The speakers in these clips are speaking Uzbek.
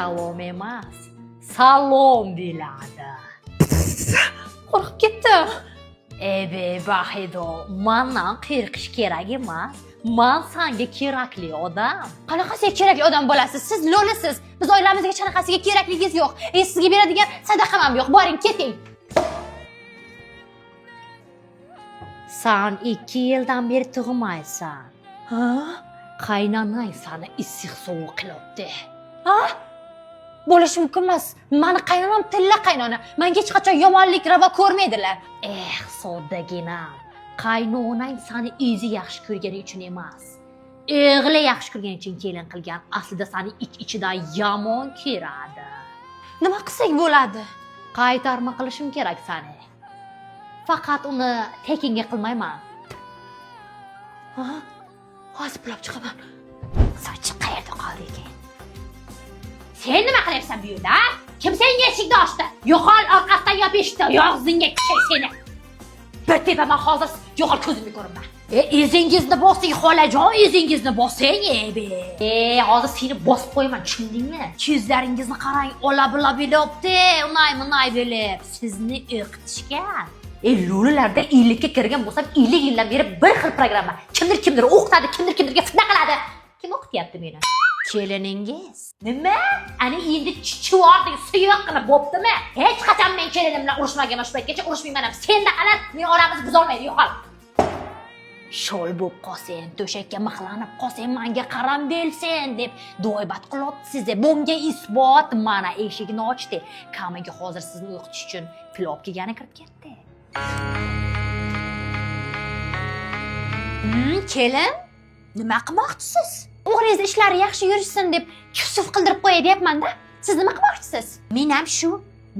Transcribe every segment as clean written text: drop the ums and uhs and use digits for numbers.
Davom emas. Salom biladi. Qo'rqib ketdim. Ebe Bahido, mendan qo'rqish kerak emas. Men senga kerakli odam. Qanaqa sizga kerakli odam bo'lasiz? Siz lo'lisiz. Biz oilamizga qanaqasiga kerakligingiz yo'q. Sizga beradigan sadaqam ham yo'q. Boring, keting. Sen 2 yildan beri tug'maysan. Ha? Qaynonang seni issiq sovuq qilibdi. Ha? Bo'lishi mumkin emas. Meni qaynonam tilla qaynona. Menga hech qachon yomonlik ravo ko'rmaydilar. Soddaginam. Qaynonang seni o'zi yaxshi ko'rgani uchun emas. O'g'li yaxshi ko'rgani uchun kelin qilgan. Aslida seni ich-ichidan yomon ko'radi. Nima qilsak bo'ladi? Qaytarma qilishim kerak seni. Faqat uni tekinga qilmayman. Ha? Hozir pulab chiqaman. Sochi qayerda qoldi ekan? Sen nima qilyapsan bu yerda? Kim senga eshikni ochdi? Yo'qol orqasidan yo beshikda og'zingga kishay seni. Bir tepaman hozir, yo'qol ko'zimga ko'rinma. O'zingizni bosing xolajon, o'zingizni bosing ebe. Hozir seni bosib qo'yaman, tushundingmi? Ko'zlaringizni qarang, ola-bila bo'libdi, unay-munay bo'lib. Sizni o'qitishgan. Lo'lilarda 50 ga kirgan bo'lsam, 50 yildan beri bir xil programma. Kimdir o'qitadi, kimdirga fitna qiladi. Kim o'qityapti meni? Keliningiz. Nima? Ani endi chivording suyuq qilib bo'ptimi? Hech qachon men kelinim bilan urushmagan, shu paytgacha urushmayman ham. Senda qalat, men oramizni buzolmaydi, yo'qol. Shol bo'lib qolsang, to'shakka mixlanib qolsang, menga qaram belsen deb duoibat qilyapti sizga. Bunga isbot mana eshigini ochdi. Kamiga hozir sizni o'qitish uchun pul olib kelgani kirib ketdi. Kelin, nima qilmoqchisiz? O'g'lingiz ishlari yaxshi yurishsin deb kusuf qildirib qo'yay deyapman-da. Siz nima qilmoqchisiz? Men ham shu.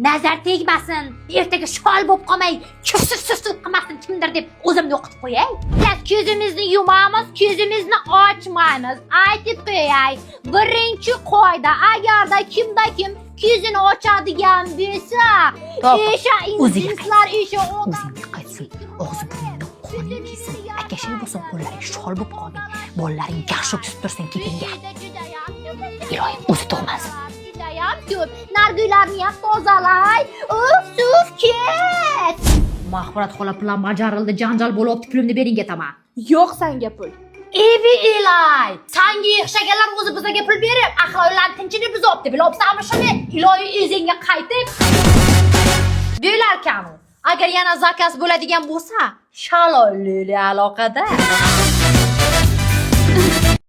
Nazar tegmasin, ertaga shol bo'lib qolmay, kusuf qilmasin kimdir deb o'zimni o'qitib qo'yay. Biz ko'zimizni yumamiz, ko'zimizni ochmaymiz. Aytib qo'yay. Birinchi qoida, agarda kimda kim ko'zini ochadigan bo'lsa, o'sha insonlar o'sha o'zingga qaytsin. Og'zi burningni qo'ning kelsin. Akashay bo'lsin, qo'llaring shol bo'lib qolgan. Bolalaring yaxshi tutib tursin kepingga. Iloyim o'zi tug'masin. Narguylarni ham tozalay. Uf, ket. Mahfurat xola bilan bajarildi, janjal bo'lyapti, pulimni bering ketaman. Yo'q senga pul. Evi Iloy, Senga yig'shaganlar o'zi bizga pul berib, ahloylarni tinchini buzibdi. Bilibsanmi shuni? Iloyi o'zingga qaytib. Bo'larkan. Agar yana zakaz bo'ladigan bo'lsa, shalolli aloqada.